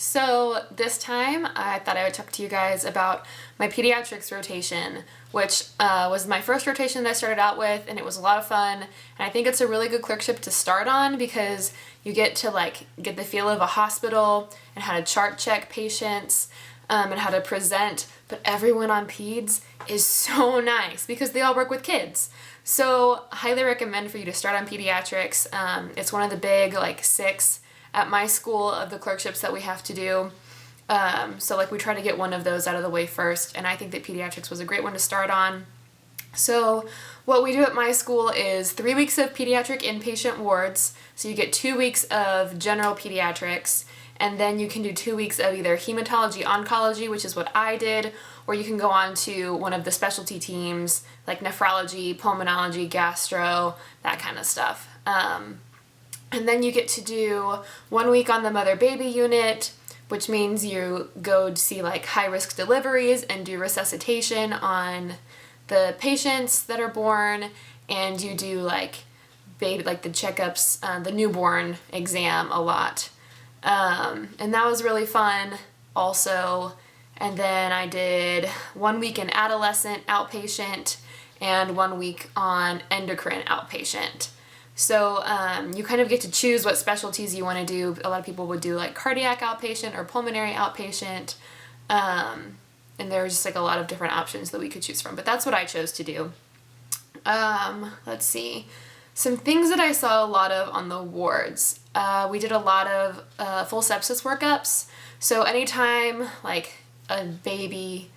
So this time I thought I would talk to you guys about my pediatrics rotation, which was my first rotation that I started out with, and it was a lot of fun. And I think it's a really good clerkship to start on because you get to get the feel of a hospital and how to chart check patients and how to present. But everyone on peds is so nice because they all work with kids. So I highly recommend for you to start on pediatrics. It's one of the big 6 at my school of the clerkships that we have to do. So we try to get one of those out of the way first, and I think that pediatrics was a great one to start on. So what we do at my school is 3 weeks of pediatric inpatient wards. So you get 2 weeks of general pediatrics, and then you can do 2 weeks of either hematology oncology, which is what I did, or you can go on to one of the specialty teams like nephrology, pulmonology, gastro, that kind of stuff. And then you get to do 1 week on the mother-baby unit, which means you go to see high-risk deliveries and do resuscitation on the patients that are born, and you do baby the checkups, the newborn exam a lot. And that was really fun also. And then I did 1 week in adolescent outpatient and 1 week on endocrine outpatient. So you kind of get to choose what specialties you want to do. A lot of people would do cardiac outpatient or pulmonary outpatient. And there's just a lot of different options that we could choose from. But that's what I chose to do. Let's see. Some things that I saw a lot of on the wards. We did a lot of full sepsis workups. So anytime a baby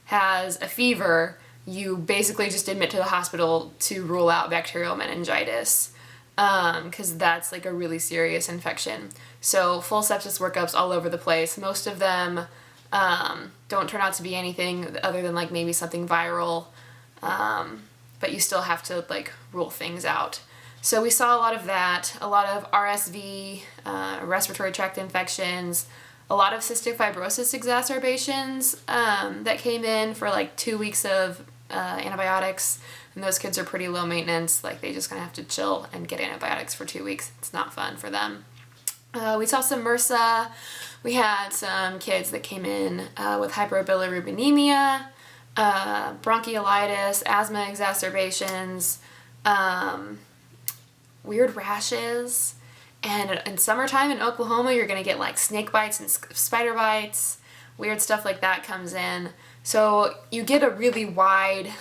has a fever, you basically just admit to the hospital to rule out bacterial meningitis. Because that's a really serious infection. So full sepsis workups all over the place. Most of them don't turn out to be anything other than maybe something viral, but you still have to rule things out. So we saw a lot of that, a lot of RSV, respiratory tract infections, a lot of cystic fibrosis exacerbations that came in for 2 weeks of antibiotics. And those kids are pretty low maintenance. They just kind of have to chill and get antibiotics for 2 weeks. It's not fun for them. We saw some MRSA. We had some kids that came in with hyperbilirubinemia, bronchiolitis, asthma exacerbations, weird rashes. And in summertime in Oklahoma, you're going to get snake bites and spider bites. Weird stuff like that comes in. So you get a really wide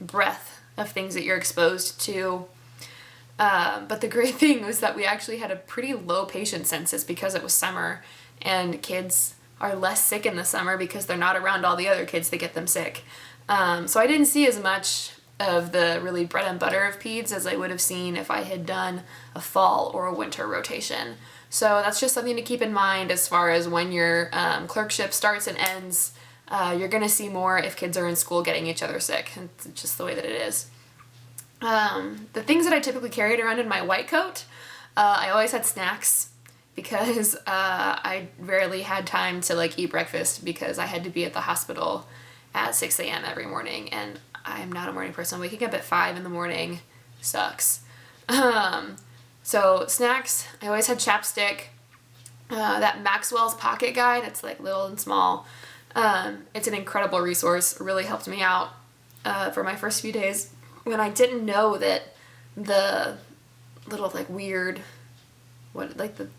breadth of things that you're exposed to. But the great thing was that we actually had a pretty low patient census because it was summer, and kids are less sick in the summer because they're not around all the other kids that get them sick. So I didn't see as much of the really bread and butter of peds as I would have seen if I had done a fall or a winter rotation. So that's just something to keep in mind as far as when your clerkship starts and ends. You're going to see more if kids are in school getting each other sick. It's just the way that it is. The things that I typically carried around in my white coat, I always had snacks because I rarely had time to eat breakfast because I had to be at the hospital at 6 a.m. every morning, and I'm not a morning person. Waking up at 5 in the morning sucks. So snacks, I always had chapstick. That Maxwell's Pocket Guide, it's little and small. It's an incredible resource. It really helped me out for my first few days when I didn't know that the little weird the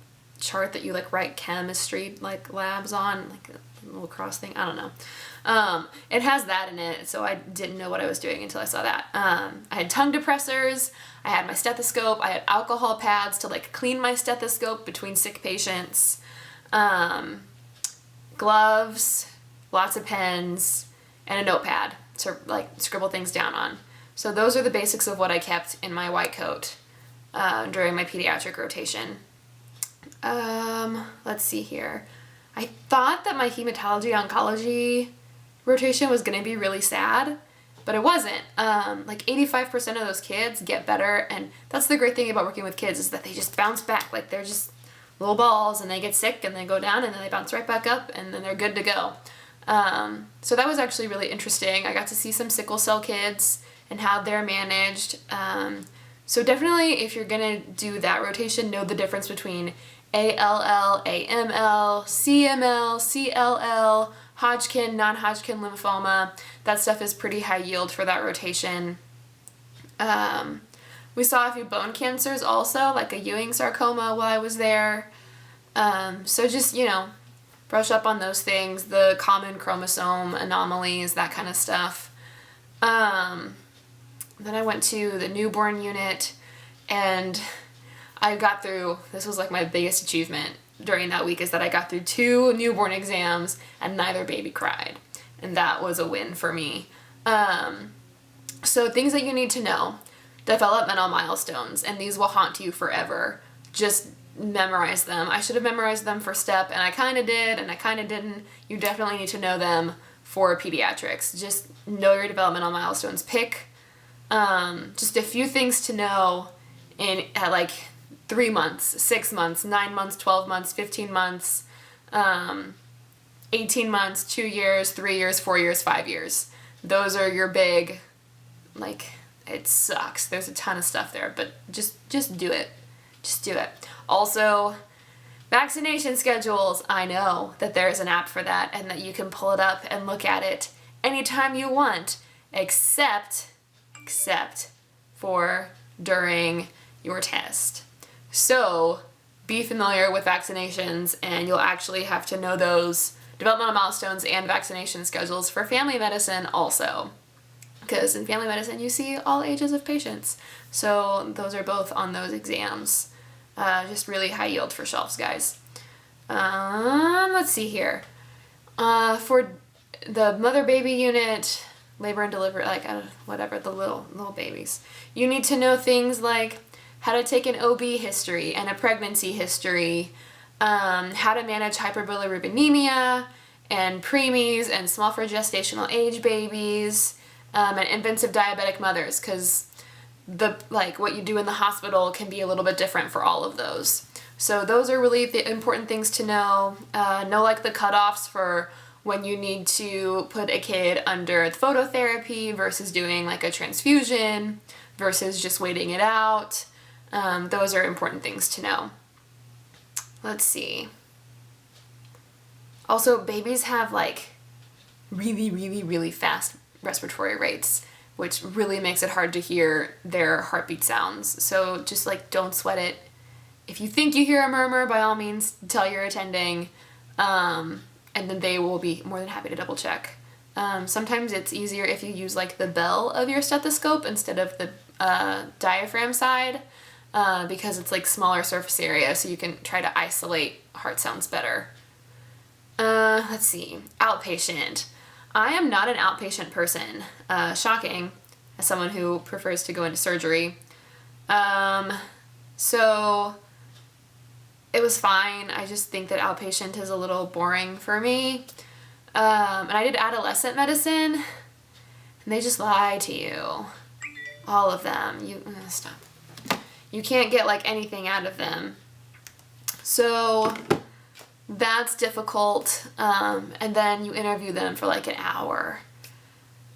chart that you write chemistry labs on, a little cross thing, I don't know. It has that in it, so I didn't know what I was doing until I saw that. I had tongue depressors, I had my stethoscope, I had alcohol pads to clean my stethoscope between sick patients, gloves, lots of pens, and a notepad to scribble things down on. So those are the basics of what I kept in my white coat during my pediatric rotation. Let's see here. I thought that my hematology oncology rotation was going to be really sad, but it wasn't. 85% of those kids get better, and that's the great thing about working with kids is that they just bounce back. They're just little balls, and they get sick, and they go down, and then they bounce right back up, and then they're good to go. So that was actually really interesting. I got to see some sickle cell kids and how they're managed. So definitely, if you're going to do that rotation, know the difference between ALL, AML, CML, CLL, Hodgkin, non-Hodgkin lymphoma. That stuff is pretty high yield for that rotation. We saw a few bone cancers also, like a Ewing sarcoma while I was there. So just, brush up on those things, the common chromosome anomalies, that kind of stuff. Then I went to the newborn unit, and I got through, this was like my biggest achievement during that week, is that I got through 2 newborn exams and neither baby cried. And that was a win for me. So things that you need to know. Developmental milestones, and these will haunt you forever. Just memorize them. I should have memorized them for STEP, and I kind of did, and I kind of didn't. You definitely need to know them for pediatrics. Just know your developmental milestones. Pick just a few things to know at like 3 months, 6 months, 9 months, 12 months, 15 months, 18 months, 2 years, 3 years, 4 years, 5 years. Those are your big, it sucks. There's a ton of stuff there, but just do it. Just do it. Also, vaccination schedules. I know that there's an app for that and that you can pull it up and look at it anytime you want, except for during your test. So be familiar with vaccinations, and you'll actually have to know those developmental milestones and vaccination schedules for family medicine also. Because in family medicine, you see all ages of patients. So those are both on those exams. Just really high yield for shelves, guys. Let's see here. For the mother-baby unit, labor and delivery, whatever, the little babies. You need to know things like how to take an OB history and a pregnancy history, how to manage hyperbilirubinemia and preemies and small for gestational age babies, and infants of diabetic mothers, because what you do in the hospital can be a little bit different for all of those. So those are really the important things to know. Know the cutoffs for when you need to put a kid under phototherapy versus doing a transfusion versus just waiting it out. Those are important things to know. Let's see. Also, babies have really, really, really fast respiratory rates, which really makes it hard to hear their heartbeat sounds. So just don't sweat it. If you think you hear a murmur, by all means, tell your attending, and then they will be more than happy to double check. Sometimes it's easier if you use the bell of your stethoscope instead of the diaphragm side, because it's smaller surface area, so you can try to isolate heart sounds better. Let's see, outpatient. I am not an outpatient person, shocking, as someone who prefers to go into surgery. So it was fine. I just think that outpatient is a little boring for me. And I did adolescent medicine, and they just lie to you. All of them. Stop. You can't get anything out of them. So that's difficult, and then you interview them for an hour.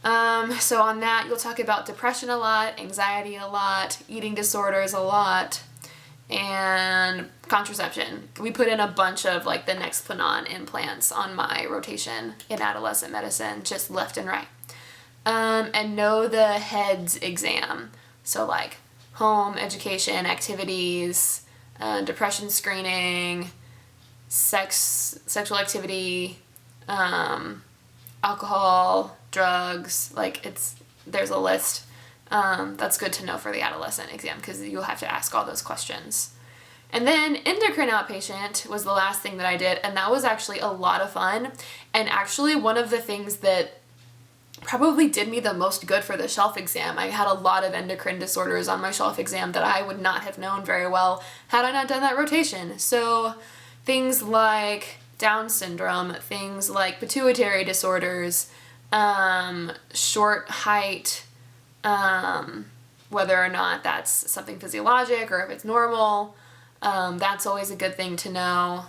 So on that, you'll talk about depression a lot, anxiety a lot, eating disorders a lot, and contraception. We put in a bunch of the Nexplanon implants on my rotation in adolescent medicine, just left and right. And know the HEADS exam. So home, education, activities, depression screening, sexual activity, alcohol, drugs, there's a list. That's good to know for the adolescent exam, because you'll have to ask all those questions. And then endocrine outpatient was the last thing that I did, and that was actually a lot of fun, and actually one of the things that probably did me the most good for the shelf exam. I had a lot of endocrine disorders on my shelf exam that I would not have known very well had I not done that rotation. So things like Down syndrome, things like pituitary disorders, short height, whether or not that's something physiologic or if it's normal, that's always a good thing to know.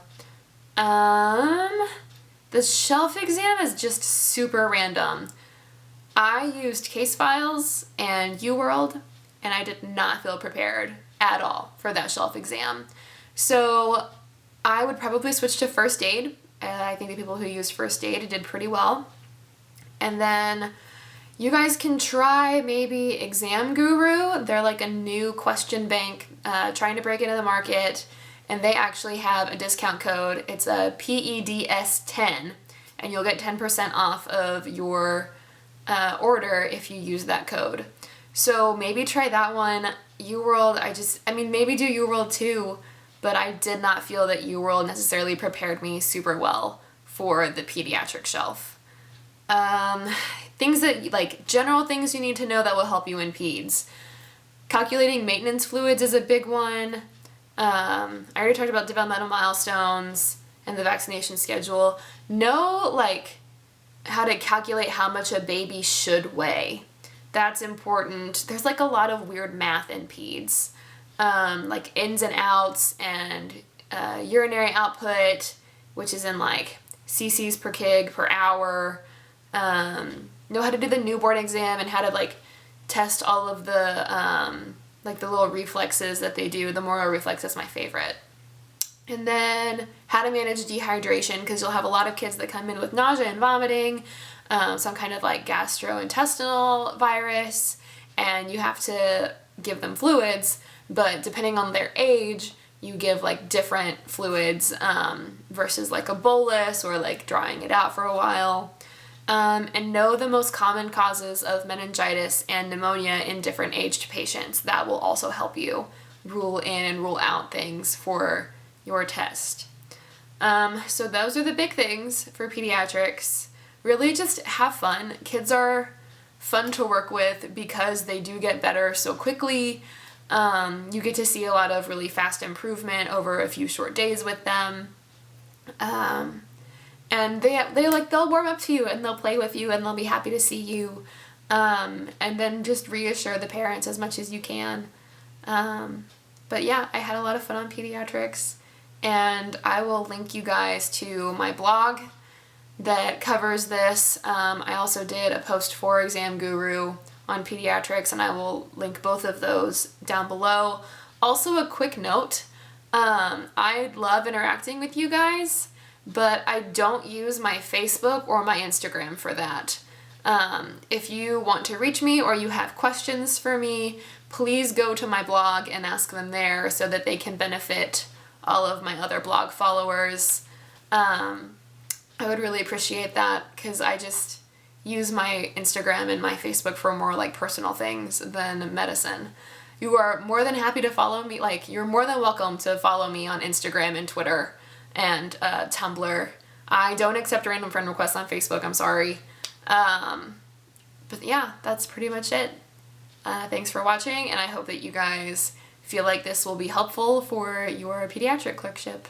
The shelf exam is just super random. I used case files and UWorld, and I did not feel prepared at all for that shelf exam. So I would probably switch to first aid. I think the people who used first aid did pretty well. And then you guys can try maybe Exam Guru. They're like a new question bank trying to break into the market, and they actually have a discount code. It's a PEDS10, and you'll get 10% off of your order if you use that code. So maybe try that one. UWorld, maybe do UWorld too, but I did not feel that UWorld necessarily prepared me super well for the pediatric shelf. Things that, like, general things you need to know that will help you in peds. Calculating maintenance fluids is a big one. I already talked about developmental milestones and the vaccination schedule. Know, like, how to calculate how much a baby should weigh. That's important. There's, like, a lot of weird math in peds. Like ins and outs and urinary output, which is in, like, cc's per kg per hour. Know how to do the newborn exam and how to, like, test all of the, like, the little reflexes that they do. The Moro reflex is my favorite. And then how to manage dehydration, because you'll have a lot of kids that come in with nausea and vomiting, some kind of, like, gastrointestinal virus, and you have to give them fluids, but depending on their age, you give, like, different fluids versus, like, a bolus or, like, drawing it out for a while. And know the most common causes of meningitis and pneumonia in different aged patients. That will also help you rule in and rule out things for your test. So those are the big things for pediatrics. Really just have fun. Kids are fun to work with because they do get better so quickly. You get to see a lot of really fast improvement over a few short days with them. And they'll warm up to you and they'll play with you and they'll be happy to see you. And then just reassure the parents as much as you can. But yeah, I had a lot of fun on pediatrics, and I will link you guys to my blog that covers this. I also did a post for Exam Guru on pediatrics, and I will link both of those down below. Also, a quick note, I love interacting with you guys, but I don't use my Facebook or my Instagram for that. If you want to reach me or you have questions for me, please go to my blog and ask them there so that they can benefit all of my other blog followers. I would really appreciate that because I just use my Instagram and my Facebook for more, like, personal things than medicine. You are more than happy to follow me. Like, you're more than welcome to follow me on Instagram and Twitter and Tumblr. I don't accept random friend requests on Facebook, I'm sorry. But yeah, that's pretty much it. Thanks for watching, and I hope that you guys feel like this will be helpful for your pediatric clerkship.